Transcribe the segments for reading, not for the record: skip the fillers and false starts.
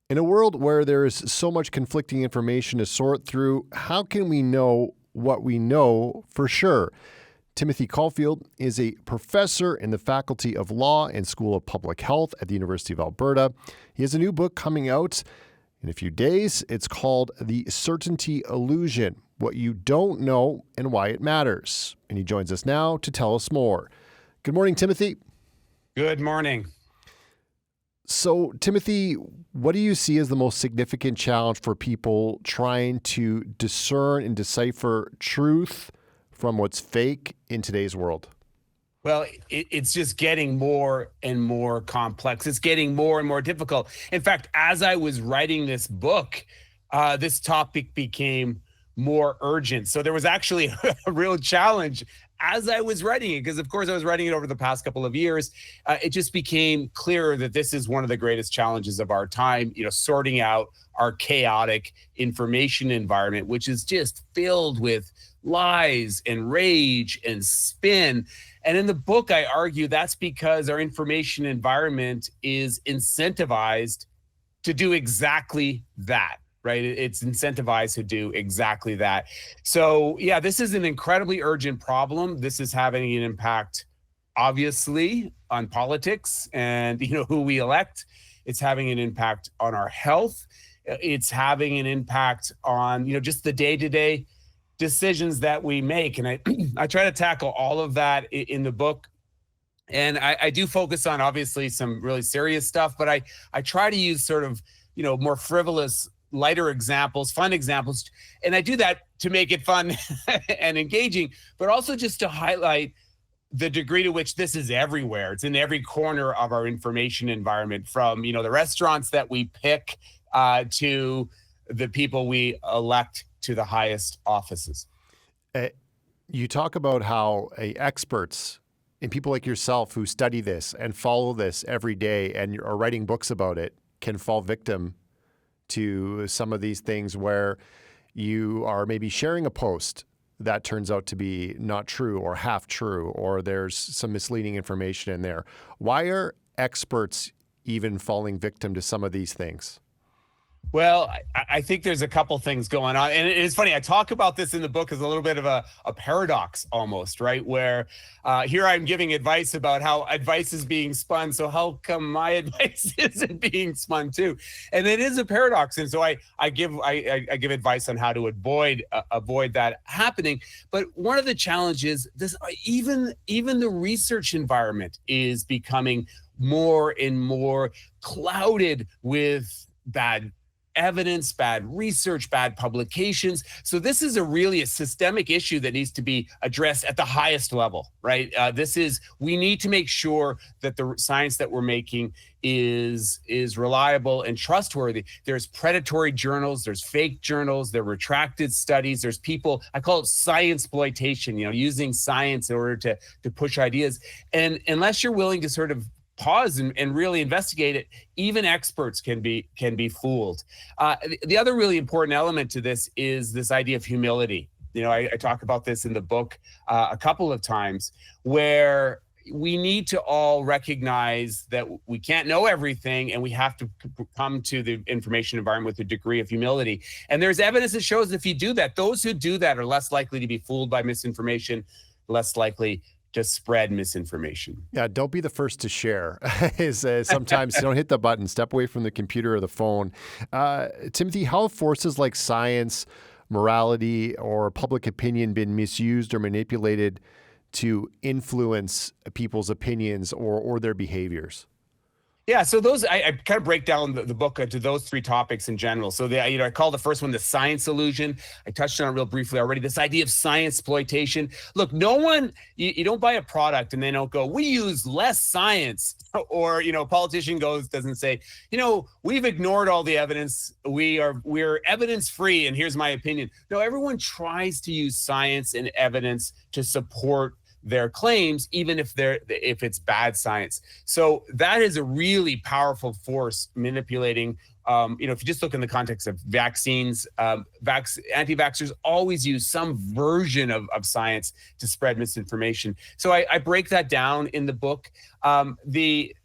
In a world where there is so much conflicting information to sort through, how can we know what we know for sure? Timothy Caulfield is a professor in the Faculty of Law and School of Public Health at the University of Alberta. He has a new book coming out in a few days. It's called The Certainy Illusion: What You Don't Know and Why It Matters. And he joins us now to tell us more. Good morning, Timothy. Good morning. So, Timothy, what do you see as the most significant challenge for people trying to discern and decipher truth from what's fake in today's world? Well, it's just getting more and more complex. It's getting more and more difficult. In fact, as I was writing this book, this topic became more urgent. So there was actually a real challenge as I was writing it, because of course I was writing it over the past couple of years. It just became clearer that this is one of the greatest challenges of our time, sorting out our chaotic information environment, which is just filled with lies and rage and spin. And in the book, I argue that's because our information environment is incentivized to do exactly that. Right? It's incentivized to do exactly that. So yeah, this is an incredibly urgent problem. This is having an impact, obviously, on politics and who we elect. It's having an impact on our health. It's having an impact on just the day-to-day decisions that we make. And I try to tackle all of that in the book. And I do focus on obviously some really serious stuff, but I try to use sort of more frivolous, lighter examples, fun examples. And I do that to make it fun and engaging, but also just to highlight the degree to which this is everywhere. It's in every corner of our information environment, from, the restaurants that we pick to the people we elect to the highest offices. You talk about how experts and people like yourself who study this and follow this every day and are writing books about it can fall victim to some of these things where you are maybe sharing a post that turns out to be not true or half true, or there's some misleading information in there. Why are experts even falling victim to some of these things? Well, I think there's a couple things going on. And it's funny, I talk about this in the book as a little bit of a paradox almost, right? Where here I'm giving advice about how advice is being spun. So how come my advice isn't being spun too? And it is a paradox. And so I give advice on how to avoid that happening. But one of the challenges, even the research environment is becoming more and more clouded with bad evidence, bad research, bad publications. So this is really a systemic issue that needs to be addressed at the highest level, right? We need to make sure that the science that we're making is reliable and trustworthy. There's predatory journals, there's fake journals, there are retracted studies, there's people, I call it science exploitation, using science in order to push ideas. And unless you're willing to sort of pause and really investigate it, even experts can be fooled. The other really important element to this is this idea of humility. I talk about this in the book a couple of times, where we need to all recognize that we can't know everything, and we have to come to the information environment with a degree of humility. And there's evidence that shows if you do that, those who do that are less likely to be fooled by misinformation, less likely to spread misinformation. Yeah, don't be the first to share. Sometimes don't hit the button, step away from the computer or the phone. Timothy, how have forces like science, morality, or public opinion been misused or manipulated to influence people's opinions or their behaviors? Yeah, so those I kind of break down the book into those three topics in general. So I call the first one the science illusion. I touched on it real briefly already. This idea of science exploitation. Look, no one you don't buy a product and they don't go, we use less science, or a politician doesn't say, we've ignored all the evidence. We're evidence free, and here's my opinion. No, everyone tries to use science and evidence to support their claims, even if it's bad science. So that is a really powerful force manipulating. If you just look in the context of vaccines, anti-vaxxers always use some version of science to spread misinformation. So I break that down in the book. The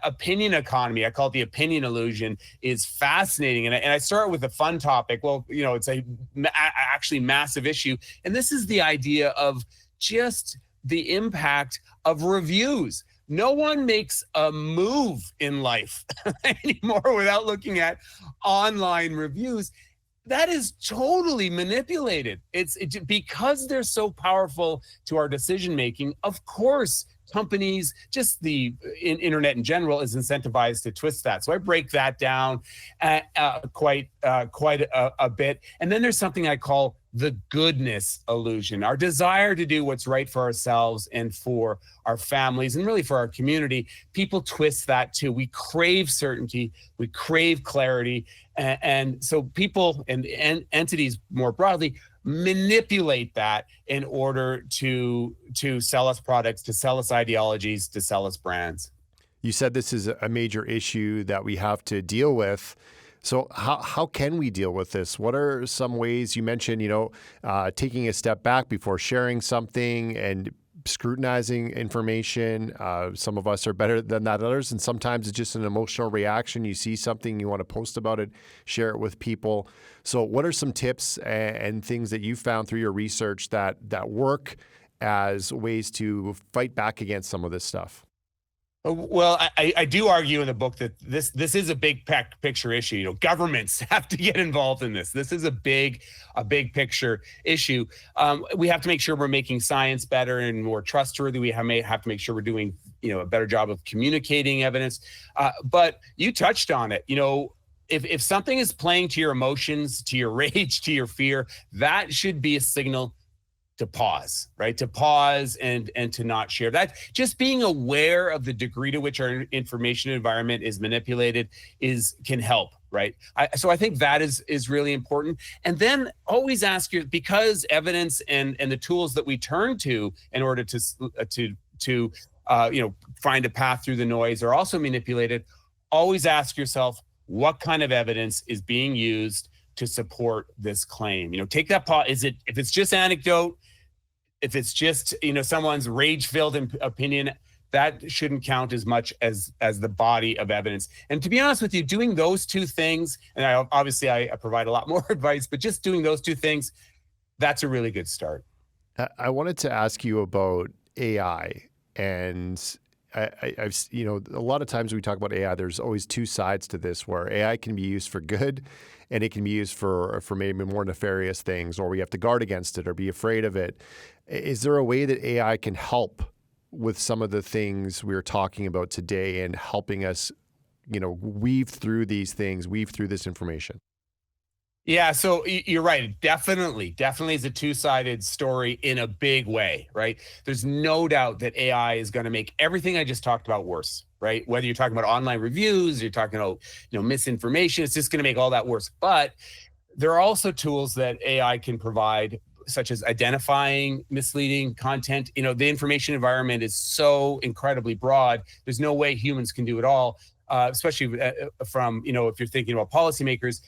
opinion economy, I call it the opinion illusion, is fascinating. And I start with a fun topic. Well, it's actually massive issue. And this is the idea of just the impact of reviews. No one makes a move in life anymore without looking at online reviews. That is totally manipulated. It's because they're so powerful to our decision making. Of course, companies, just the internet in general, is incentivized to twist that. So I break that down quite a bit. And then there's something I call the goodness illusion, our desire to do what's right for ourselves and for our families and really for our community. People twist that too. We crave certainty, we crave clarity, and so people and entities more broadly manipulate that in order to sell us products, to sell us ideologies, to sell us brands. You said this is a major issue that we have to deal with. So how can we deal with this? What are some ways? You mentioned, taking a step back before sharing something and scrutinizing information. Some of us are better than that others, and sometimes it's just an emotional reaction. You see something, you want to post about it, share it with people. So what are some tips and things that you found through your research that work as ways to fight back against some of this stuff? Well, I do argue in the book that this is a big picture issue. Governments have to get involved in this. This is a big picture issue. We have to make sure we're making science better and more trustworthy. We have to make sure we're doing a better job of communicating evidence. But you touched on it. If something is playing to your emotions, to your rage, to your fear, that should be a signal to pause, right? To pause and to not share. That just being aware of the degree to which our information environment is manipulated can help, right? So I think that is really important. And then always ask because evidence and the tools that we turn to in order to find a path through the noise are also manipulated. Always ask yourself, what kind of evidence is being used to support this claim? Take that pause. If it's just anecdote, if it's just someone's rage-filled opinion, that shouldn't count as much as the body of evidence. And to be honest with you, doing those two things, and I provide a lot more advice, but just doing those two things, that's a really good start. I wanted to ask you about AI, and I've a lot of times we talk about AI, there's always two sides to this, where AI can be used for good and it can be used for maybe more nefarious things, or we have to guard against it or be afraid of it. Is there a way that AI can help with some of the things we're talking about today and helping us, weave through these things, weave through this information? Yeah, so you're right. Definitely is a two-sided story in a big way, right? There's no doubt that AI is going to make everything I just talked about worse, right? Whether you're talking about online reviews, you're talking about misinformation, it's just going to make all that worse. But there are also tools that AI can provide, such as identifying misleading content. The information environment is so incredibly broad. There's no way humans can do it all, especially from if you're thinking about policymakers.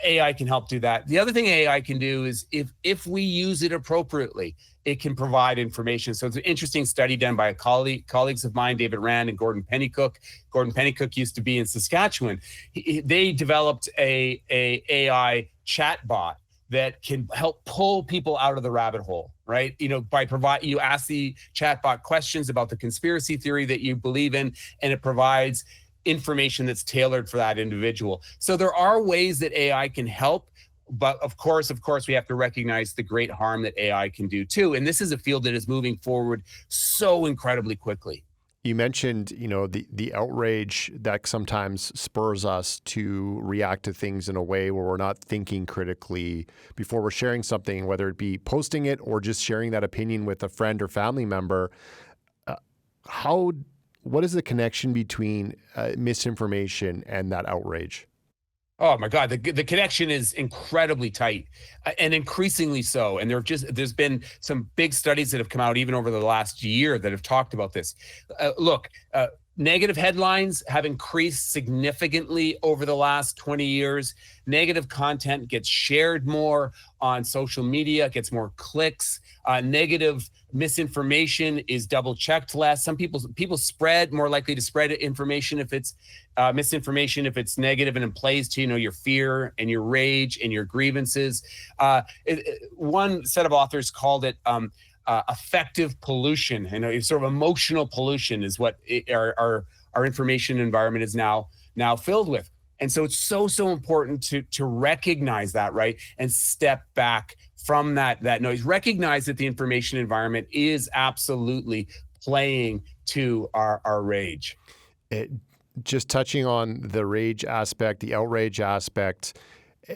AI can help do that. The other thing AI can do is if we use it appropriately, it can provide information. So it's an interesting study done by colleagues of mine, David Rand and Gordon Pennycook. Gordon Pennycook used to be in Saskatchewan. They developed a AI chatbot that can help pull people out of the rabbit hole, right? You ask the chatbot questions about the conspiracy theory that you believe in, and it provides information that's tailored for that individual. So there are ways that AI can help, but of course, we have to recognize the great harm that AI can do too. And this is a field that is moving forward so incredibly quickly. You mentioned, the outrage that sometimes spurs us to react to things in a way where we're not thinking critically before we're sharing something, whether it be posting it or just sharing that opinion with a friend or family member. What is the connection between misinformation and that outrage? Oh my God, the connection is incredibly tight and increasingly so. And there's been some big studies that have come out even over the last year that have talked about this. Negative headlines have increased significantly over the last 20 years. Negative content gets shared more on social media, gets more clicks. Negative misinformation is double checked less. Some people spread more likely to spread information if it's misinformation, if it's negative and it plays to your fear and your rage and your grievances. One set of authors called it affective pollution, and sort of emotional pollution is what our information environment is now filled with. And so it's so important to recognize that, right, and step back from that noise. Recognize that the information environment is absolutely playing to our rage. Just touching on the rage aspect, the outrage aspect,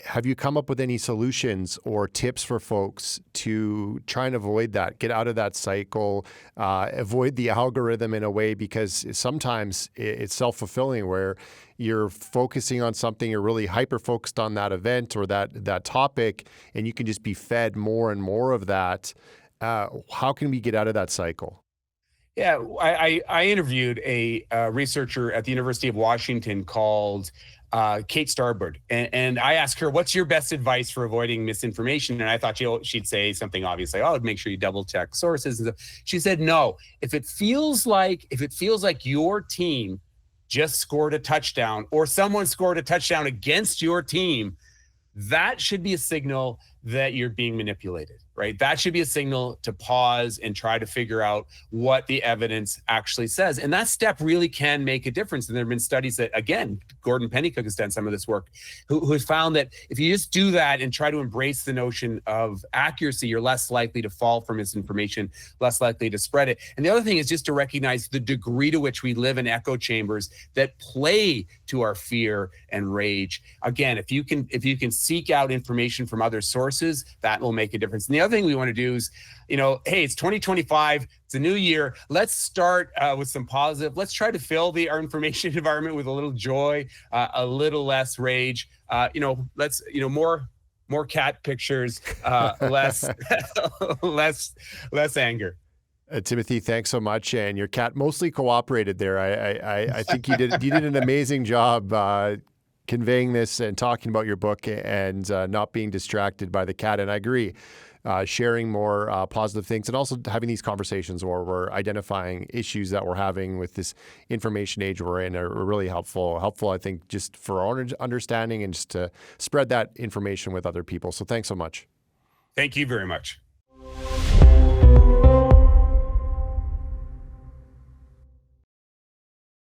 have you come up with any solutions or tips for folks to try and avoid that, get out of that cycle, avoid the algorithm in a way? Because sometimes it's self-fulfilling where you're focusing on something, you're really hyper-focused on that event or that topic, and you can just be fed more and more of that. How can we get out of that cycle? Yeah, I interviewed a researcher at the University of Washington called Kate Starbird, and I asked her, "What's your best advice for avoiding misinformation?" And I thought she'd say something obvious like, "Oh, make sure you double check sources." And stuff. She said, "No, if it feels like your team just scored a touchdown or someone scored a touchdown against your team, that should be a signal that you're being manipulated, right? That should be a signal to pause and try to figure out what the evidence actually says. And that step really can make a difference. And there have been studies that, again, Gordon Pennycook has done some of this work, who has found that if you just do that and try to embrace the notion of accuracy, you're less likely to fall for misinformation, less likely to spread it. And the other thing is just to recognize the degree to which we live in echo chambers that play to our fear and rage. Again, if you can seek out information from other sources, that will make a difference. And the other thing we want to do is, hey, it's 2025, it's a new year. Let's start with some positive. Let's try to fill our information environment with a little joy, a little less rage. Let's more cat pictures, less less anger. Timothy, thanks so much. And your cat mostly cooperated there. I think you did an amazing job conveying this and talking about your book and not being distracted by the cat. And I agree, sharing more positive things and also having these conversations where we're identifying issues that we're having with this information age we're in are really helpful, I think, just for our understanding and just to spread that information with other people. So thanks so much. Thank you very much.